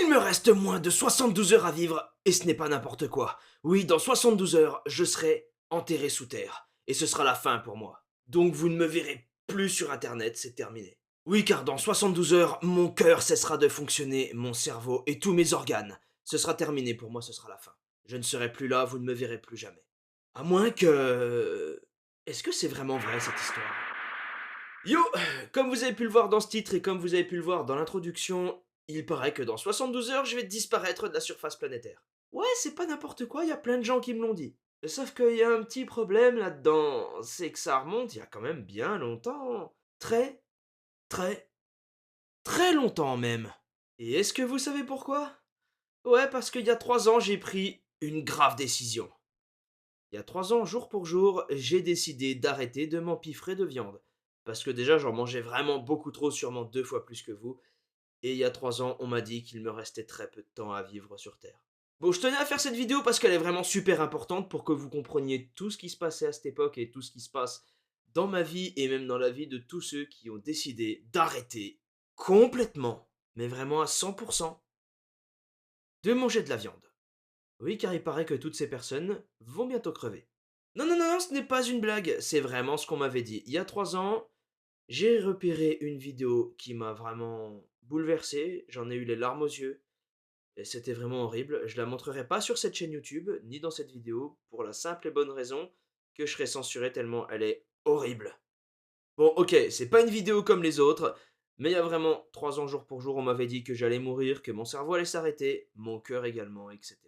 Il me reste moins de 72 heures à vivre, et ce n'est pas n'importe quoi. Oui, dans 72 heures, je serai enterré sous terre, et ce sera la fin pour moi. Donc vous ne me verrez plus sur Internet, c'est terminé. Oui, car dans 72 heures, mon cœur cessera de fonctionner, mon cerveau et tous mes organes. Ce sera terminé pour moi, ce sera la fin. Je ne serai plus là, vous ne me verrez plus jamais. À moins que... Est-ce que c'est vraiment vrai cette histoire? Yo, comme vous avez pu le voir dans ce titre et comme vous avez pu le voir dans l'introduction, il paraît que dans 72 heures, je vais disparaître de la surface planétaire. Ouais, c'est pas n'importe quoi, il y a plein de gens qui me l'ont dit. Sauf qu'il y a un petit problème là-dedans, c'est que ça remonte il y a quand même bien longtemps. Très, très, très longtemps même. Et est-ce que vous savez pourquoi? Ouais, parce qu'il y a 3 ans, j'ai pris une grave décision. Il y a 3 ans, jour pour jour, j'ai décidé d'arrêter de m'empiffrer de viande. Parce que déjà, j'en mangeais vraiment beaucoup trop, sûrement 2 fois plus que vous. Et il y a 3 ans, on m'a dit qu'il me restait très peu de temps à vivre sur Terre. Bon, je tenais à faire cette vidéo parce qu'elle est vraiment super importante pour que vous compreniez tout ce qui se passait à cette époque et tout ce qui se passe dans ma vie et même dans la vie de tous ceux qui ont décidé d'arrêter complètement, mais vraiment à 100%, de manger de la viande. Oui, car il paraît que toutes ces personnes vont bientôt crever. Non, non, non, non, ce n'est pas une blague, c'est vraiment ce qu'on m'avait dit. Il y a 3 ans, j'ai repéré une vidéo qui m'a vraiment bouleversé, j'en ai eu les larmes aux yeux, et c'était vraiment horrible. Je la montrerai pas sur cette chaîne YouTube, ni dans cette vidéo, pour la simple et bonne raison que je serai censuré tellement elle est horrible. Bon, ok, c'est pas une vidéo comme les autres, mais il y a vraiment 3 ans jour pour jour, on m'avait dit que j'allais mourir, que mon cerveau allait s'arrêter, mon cœur également, etc.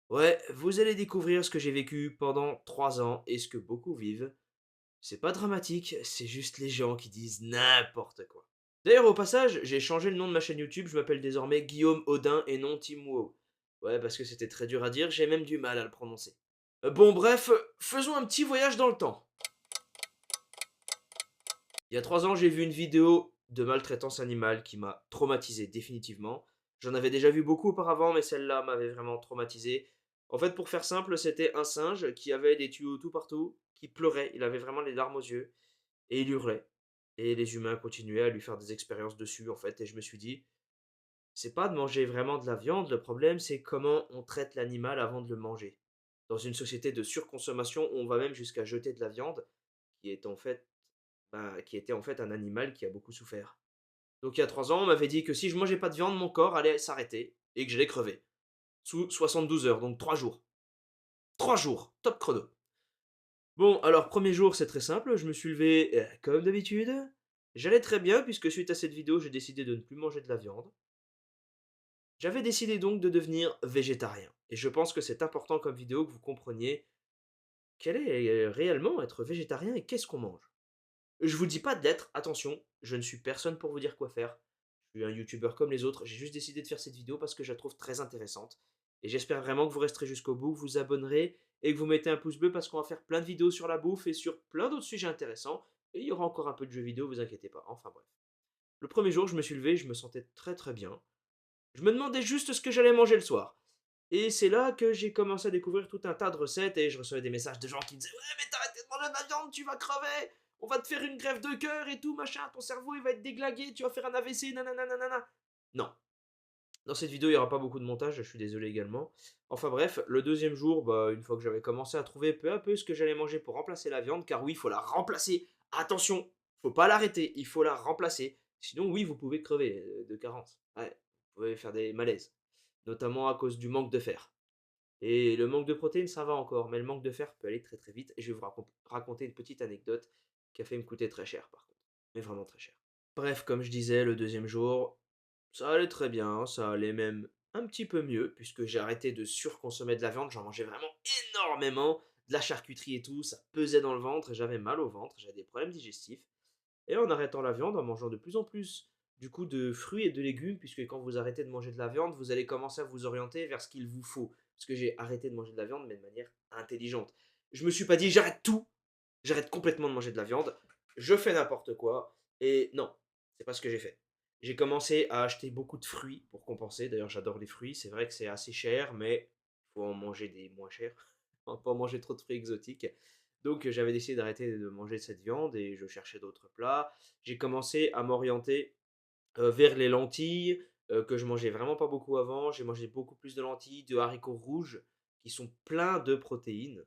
Ouais, vous allez découvrir ce que j'ai vécu pendant 3 ans et ce que beaucoup vivent. C'est pas dramatique, c'est juste les gens qui disent n'importe quoi. D'ailleurs, au passage, j'ai changé le nom de ma chaîne YouTube, je m'appelle désormais Guillaume Audin et non Tim Wow. Ouais, parce que c'était très dur à dire, j'ai même du mal à le prononcer. Bon, bref, faisons un petit voyage dans le temps. Il y a 3 ans, j'ai vu une vidéo de maltraitance animale qui m'a traumatisé définitivement. J'en avais déjà vu beaucoup auparavant, mais celle-là m'avait vraiment traumatisé. En fait, pour faire simple, c'était un singe qui avait des tuyaux tout partout, qui pleurait, il avait vraiment les larmes aux yeux, et il hurlait. Et les humains continuaient à lui faire des expériences dessus, en fait, et je me suis dit, c'est pas de manger vraiment de la viande, le problème, c'est comment on traite l'animal avant de le manger. Dans une société de surconsommation, on va même jusqu'à jeter de la viande, qui est en fait qui était en fait un animal qui a beaucoup souffert. Donc il y a 3 ans, on m'avait dit que si je mangeais pas de viande, mon corps allait s'arrêter et que j'allais crever. Sous 72 heures, donc 3 jours. 3 jours, top chrono. Bon, alors premier jour, c'est très simple, je me suis levé comme d'habitude. J'allais très bien puisque suite à cette vidéo, j'ai décidé de ne plus manger de la viande. J'avais décidé donc de devenir végétarien. Et je pense que c'est important comme vidéo que vous compreniez quel est réellement être végétarien et qu'est-ce qu'on mange. Je vous dis pas de l'être, attention, je ne suis personne pour vous dire quoi faire. Je suis un youtubeur comme les autres, j'ai juste décidé de faire cette vidéo parce que je la trouve très intéressante. Et j'espère vraiment que vous resterez jusqu'au bout, que vous abonnerez et que vous mettez un pouce bleu parce qu'on va faire plein de vidéos sur la bouffe et sur plein d'autres sujets intéressants. Et il y aura encore un peu de jeux vidéo, vous inquiétez pas. Enfin bref. Le premier jour, je me suis levé, je me sentais très très bien. Je me demandais juste ce que j'allais manger le soir. Et c'est là que j'ai commencé à découvrir tout un tas de recettes et je recevais des messages de gens qui me disaient ouais mais t'as arrêté de manger de la viande, tu vas crever, on va te faire une greffe de cœur et tout machin, ton cerveau il va être déglingué, tu vas faire un AVC, nanana nanana. Non, dans cette vidéo il n'y aura pas beaucoup de montage, je suis désolé également. Enfin bref, le deuxième jour, une fois que j'avais commencé à trouver peu à peu ce que j'allais manger pour remplacer la viande, car oui il faut la remplacer, attention, faut pas l'arrêter, il faut la remplacer, sinon oui vous pouvez crever de carence, ouais, vous pouvez faire des malaises, notamment à cause du manque de fer. Et le manque de protéines, ça va encore, mais le manque de fer peut aller très très vite. Et je vais vous raconter une petite anecdote qui a fait me coûter très cher par contre. Mais vraiment très cher. Bref, comme je disais, le deuxième jour, ça allait très bien, ça allait même un petit peu mieux, puisque j'ai arrêté de surconsommer de la viande, j'en mangeais vraiment énormément, de la charcuterie et tout, ça pesait dans le ventre et j'avais mal au ventre, j'avais des problèmes digestifs. Et en arrêtant la viande, en mangeant de plus en plus du coup de fruits et de légumes, puisque quand vous arrêtez de manger de la viande, vous allez commencer à vous orienter vers ce qu'il vous faut. Parce que j'ai arrêté de manger de la viande, mais de manière intelligente. Je me suis pas dit j'arrête tout, j'arrête complètement de manger de la viande, je fais n'importe quoi. Et non, c'est pas ce que j'ai fait. J'ai commencé à acheter beaucoup de fruits pour compenser. D'ailleurs, j'adore les fruits. C'est vrai que c'est assez cher, mais il faut en manger des moins chers. On va pas en manger trop de fruits exotiques. Donc, j'avais décidé d'arrêter de manger cette viande et je cherchais d'autres plats. J'ai commencé à m'orienter vers les lentilles, que je mangeais vraiment pas beaucoup avant. J'ai mangé beaucoup plus de lentilles, de haricots rouges qui sont pleins de protéines.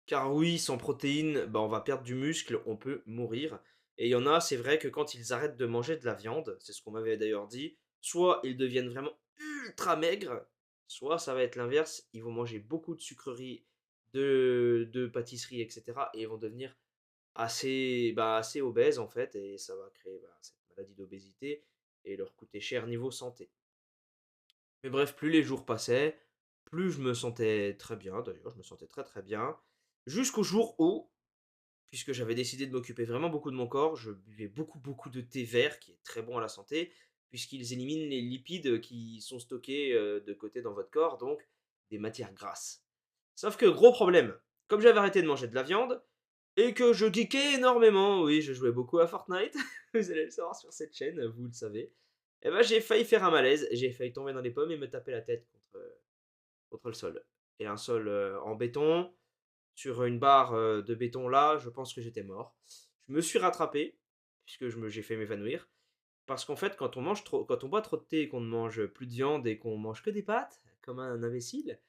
Car oui, sans protéines, bah, on va perdre du muscle, on peut mourir. Et il y en a, c'est vrai que quand ils arrêtent de manger de la viande, c'est ce qu'on m'avait d'ailleurs dit, soit ils deviennent vraiment ultra maigres, soit ça va être l'inverse, ils vont manger beaucoup de sucreries, de pâtisseries, etc. Et ils vont devenir assez obèses en fait, et ça va créer cette maladie d'obésité et leur coûter cher niveau santé. Mais bref, plus les jours passaient, plus je me sentais très bien, d'ailleurs, je me sentais très très bien, jusqu'au jour où, puisque j'avais décidé de m'occuper vraiment beaucoup de mon corps, je buvais beaucoup, beaucoup de thé vert, qui est très bon à la santé, puisqu'ils éliminent les lipides qui sont stockés de côté dans votre corps, donc des matières grasses. Sauf que, gros problème, comme j'avais arrêté de manger de la viande, et que je geekais énormément, oui, je jouais beaucoup à Fortnite, vous allez le savoir sur cette chaîne, vous le savez, et ben j'ai failli faire un malaise, j'ai failli tomber dans les pommes et me taper la tête contre le sol. Et un sol en béton, sur une barre, de béton là, je pense que j'étais mort. Je me suis rattrapé, puisque j'ai fait m'évanouir, parce qu'en fait, quand on boit trop de thé et qu'on ne mange plus de viande et qu'on mange que des pâtes, comme un imbécile,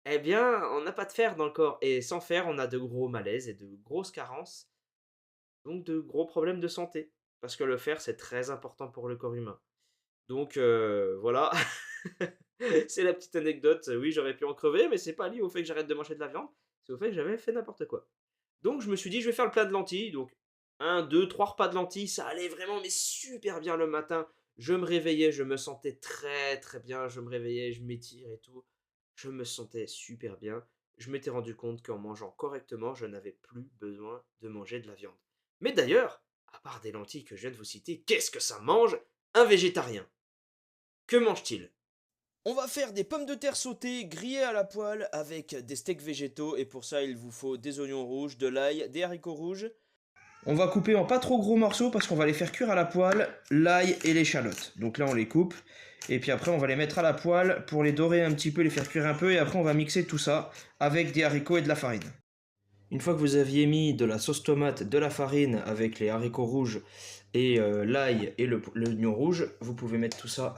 eh bien, on n'a pas de fer dans le corps et sans fer, on a de gros malaises et de grosses carences, donc de gros problèmes de santé. Parce que le fer, c'est très important pour le corps humain. Donc voilà, c'est la petite anecdote. Oui, j'aurais pu en crever, mais c'est pas lié au fait que j'arrête de manger de la viande, c'est au fait que j'avais fait n'importe quoi. Donc je me suis dit: «Je vais faire le plat de lentilles», donc un, 2, 3 repas de lentilles, ça allait vraiment mais super bien le matin. Je me réveillais, je me sentais très, très bien, je me réveillais, je m'étire et tout. Je me sentais super bien. Je m'étais rendu compte qu'en mangeant correctement, je n'avais plus besoin de manger de la viande. Mais d'ailleurs, à part des lentilles que je viens de vous citer, qu'est-ce que ça mange un végétarien? Que mange-t-il? On va faire des pommes de terre sautées grillées à la poêle avec des steaks végétaux et pour ça il vous faut des oignons rouges, de l'ail, des haricots rouges. On va couper en pas trop gros morceaux parce qu'on va les faire cuire à la poêle, l'ail et l'échalote. Donc là on les coupe et puis après on va les mettre à la poêle pour les dorer un petit peu, les faire cuire un peu et après on va mixer tout ça avec des haricots et de la farine. Une fois que vous aviez mis de la sauce tomate, de la farine avec les haricots rouges et l'ail et l'oignon rouge, vous pouvez mettre tout ça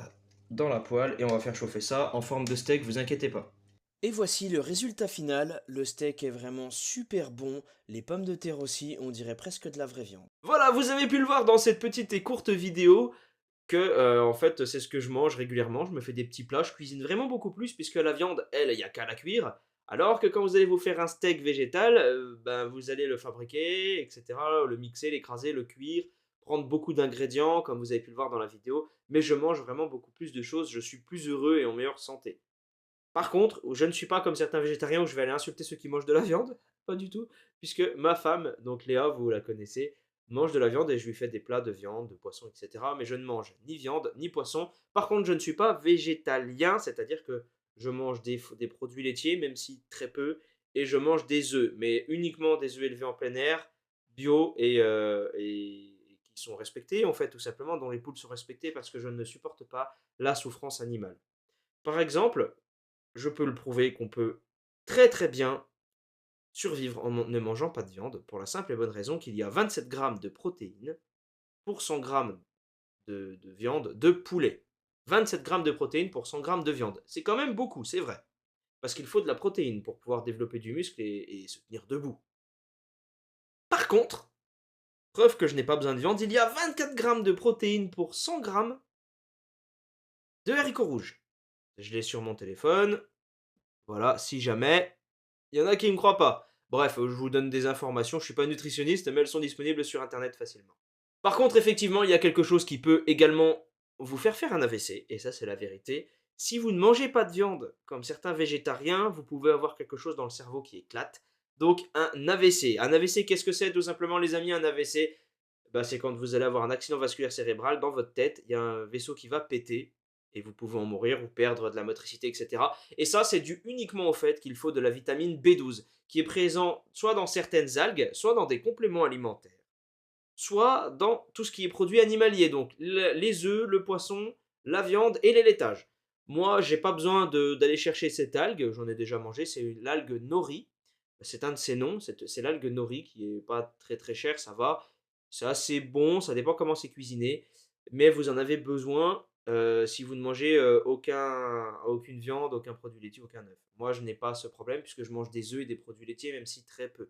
dans la poêle et on va faire chauffer ça en forme de steak, vous inquiétez pas. Et voici le résultat final, le steak est vraiment super bon, les pommes de terre aussi, on dirait presque de la vraie viande. Voilà, vous avez pu le voir dans cette petite et courte vidéo que, en fait, c'est ce que je mange régulièrement. Je me fais des petits plats, je cuisine vraiment beaucoup plus puisque la viande, elle, il y a qu'à la cuire. Alors que quand vous allez vous faire un steak végétal, ben, vous allez le fabriquer, etc., le mixer, l'écraser, le cuire, prendre beaucoup d'ingrédients, comme vous avez pu le voir dans la vidéo. Mais je mange vraiment beaucoup plus de choses, je suis plus heureux et en meilleure santé. Par contre, je ne suis pas comme certains végétariens où je vais aller insulter ceux qui mangent de la viande, pas du tout, puisque ma femme, donc Léa, vous la connaissez, mange de la viande et je lui fais des plats de viande, de poisson, etc. Mais je ne mange ni viande ni poisson. Par contre, je ne suis pas végétalien, c'est-à-dire que je mange des produits laitiers, même si très peu, et je mange des œufs, mais uniquement des œufs élevés en plein air, bio et qui sont respectés, en fait, tout simplement, dont les poules sont respectées parce que je ne supporte pas la souffrance animale. Par exemple, je peux le prouver qu'on peut très très bien survivre en ne mangeant pas de viande, pour la simple et bonne raison qu'il y a 27 grammes de protéines pour 100 grammes de viande de poulet. 27 grammes de protéines pour 100 grammes de viande. C'est quand même beaucoup, c'est vrai. Parce qu'il faut de la protéine pour pouvoir développer du muscle et se tenir debout. Par contre, preuve que je n'ai pas besoin de viande, il y a 24 grammes de protéines pour 100 grammes de haricots rouges. Je l'ai sur mon téléphone. Voilà, si jamais il y en a qui ne me croient pas. Bref, je vous donne des informations, je suis pas nutritionniste, mais elles sont disponibles sur internet facilement. Par contre, effectivement, il y a quelque chose qui peut également vous faire un AVC, et ça c'est la vérité. Si vous ne mangez pas de viande, comme certains végétariens, vous pouvez avoir quelque chose dans le cerveau qui éclate. Donc un AVC. Un AVC, qu'est-ce que c'est tout simplement les amis? Un AVC, bah, c'est quand vous allez avoir un accident vasculaire cérébral dans votre tête, il y a un vaisseau qui va péter et vous pouvez en mourir ou perdre de la motricité, etc. Et ça, c'est dû uniquement au fait qu'il faut de la vitamine B12, qui est présent soit dans certaines algues, soit dans des compléments alimentaires, soit dans tout ce qui est produit animalier, donc les œufs, le poisson, la viande et les laitages. Moi, j'ai pas besoin d'aller chercher cette algue, j'en ai déjà mangé, c'est l'algue nori. C'est un de ses noms, c'est l'algue nori qui est pas très très cher, ça va. C'est assez bon, ça dépend comment c'est cuisiné, mais vous en avez besoin si vous ne mangez, aucune viande, aucun produit laitier, aucun œuf. Moi, je n'ai pas ce problème puisque je mange des œufs et des produits laitiers, même si très peu.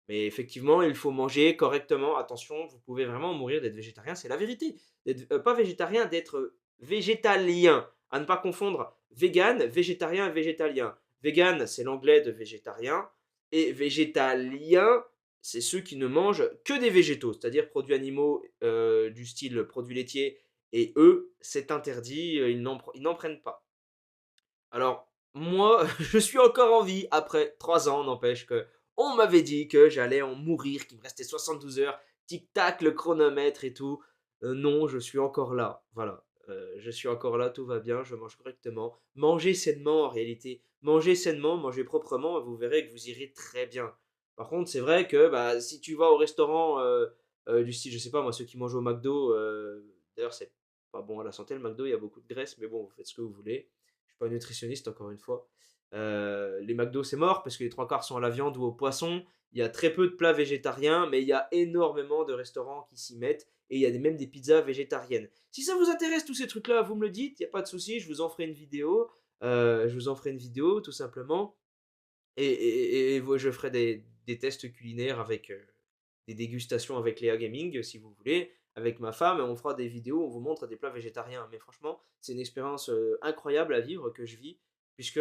Mais effectivement, il faut manger correctement. Attention, vous pouvez vraiment mourir d'être végétarien, c'est la vérité. D'être, pas végétarien, d'être, végétalien. À ne pas confondre vegan, végétarien et végétalien. Vegan, c'est l'anglais de végétarien et végétalien, c'est ceux qui ne mangent que des végétaux, c'est-à-dire produits animaux, du style produits laitiers et eux, c'est interdit, ils n'en prennent pas. Alors, moi, je suis encore en vie après 3 ans, n'empêche que on m'avait dit que j'allais en mourir, qu'il me restait 72 heures, tic tac, le chronomètre et tout. Non, je suis encore là, voilà. Je suis encore là, tout va bien, je mange correctement. Mangez sainement en réalité. Mangez sainement, mangez proprement, et vous verrez que vous irez très bien. Par contre, c'est vrai que bah, si tu vas au restaurant du style, je sais pas moi, ceux qui mangent au McDo, d'ailleurs c'est pas bon à la santé le McDo, il y a beaucoup de graisse, mais bon, vous faites ce que vous voulez. Je suis pas nutritionniste encore une fois. Les McDo, c'est mort parce que les trois quarts sont à la viande ou au poisson. Il y a très peu de plats végétariens, mais il y a énormément de restaurants qui s'y mettent et il y a même des pizzas végétariennes. Si ça vous intéresse tous ces trucs-là, vous me le dites, il n'y a pas de souci, je vous en ferai une vidéo. Je vous en ferai une vidéo tout simplement et je ferai des tests culinaires avec des dégustations avec Léa Gaming si vous voulez, avec ma femme, et on fera des vidéos, on vous montre des plats végétariens. Mais franchement, c'est une expérience incroyable à vivre que je vis, puisque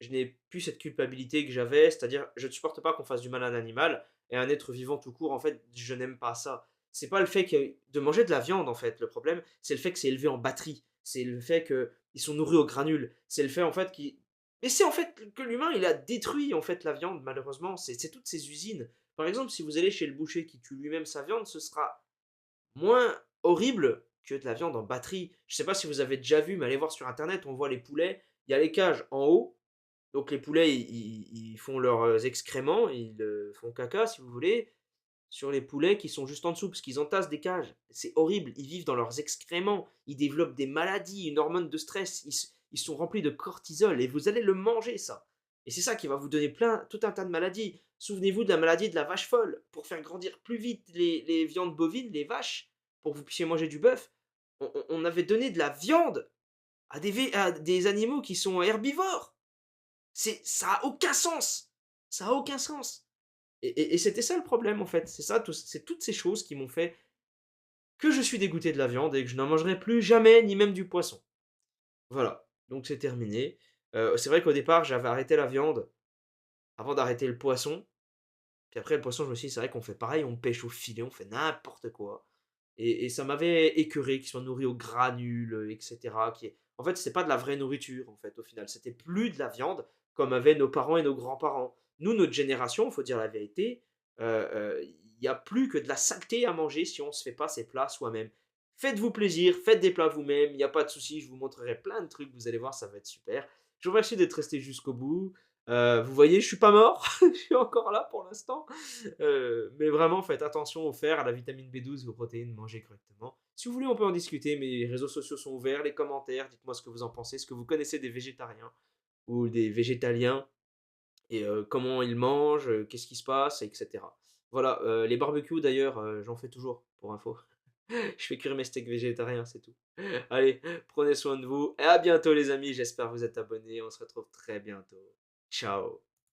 je n'ai plus cette culpabilité que j'avais, c'est-à-dire je ne supporte pas qu'on fasse du mal à un animal et à un être vivant tout court. En fait, je n'aime pas ça. C'est pas le fait de manger de la viande en fait. Le problème, c'est le fait que c'est élevé en batterie. C'est le fait qu'ils sont nourris aux granules. C'est le fait en fait qu'ils mais c'est en fait que l'humain, il a détruit en fait la viande, malheureusement. C'est toutes ces usines. Par exemple, si vous allez chez le boucher qui tue lui-même sa viande, ce sera moins horrible que de la viande en batterie. Je sais pas si vous avez déjà vu, mais allez voir sur internet, on voit les poulets. Il y a les cages en haut. Donc les poulets, ils font leurs excréments, ils font caca, si vous voulez, sur les poulets qui sont juste en dessous, parce qu'ils entassent des cages. C'est horrible, ils vivent dans leurs excréments, ils développent des maladies, une hormone de stress, ils sont remplis de cortisol, et vous allez le manger, ça. Et c'est ça qui va vous donner tout un tas de maladies. Souvenez-vous de la maladie de la vache folle. Pour faire grandir plus vite les viandes bovines, les vaches, pour que vous puissiez manger du bœuf, on avait donné de la viande à des animaux qui sont herbivores. Ça a aucun sens. Ça a aucun sens. Et c'était ça le problème en fait. C'est toutes ces choses qui m'ont fait que je suis dégoûté de la viande et que je n'en mangerai plus jamais, ni même du poisson. Voilà, donc c'est terminé. C'est vrai qu'au départ, j'avais arrêté la viande avant d'arrêter le poisson. Puis après, le poisson, je me suis dit, c'est vrai qu'on fait pareil, on pêche au filet, on fait n'importe quoi. Et ça m'avait écœuré qu'ils soient nourris aux granules, etc. En fait, c'est pas de la vraie nourriture, en fait, au final. C'était plus de la viande comme avaient nos parents et nos grands-parents. Nous, notre génération, il faut dire la vérité, il n'y a plus que de la saleté à manger si on ne se fait pas ses plats soi-même. Faites-vous plaisir, faites des plats vous-même, il n'y a pas de souci, je vous montrerai plein de trucs, vous allez voir, ça va être super. Je vous remercie d'être resté jusqu'au bout. Vous voyez, je suis pas mort, je suis encore là pour l'instant. Mais vraiment, faites attention au fer, à la vitamine B12 et aux protéines, mangez correctement. Si vous voulez, on peut en discuter. Mes réseaux sociaux sont ouverts, les commentaires, dites-moi ce que vous en pensez, ce que vous connaissez des végétariens ou des végétaliens, et comment ils mangent, qu'est-ce qui se passe, etc. Voilà, les barbecues d'ailleurs, j'en fais toujours, pour info. Je fais cuire mes steaks végétariens, c'est tout. Allez, prenez soin de vous, et à bientôt les amis, j'espère que vous êtes abonnés, on se retrouve très bientôt. Ciao.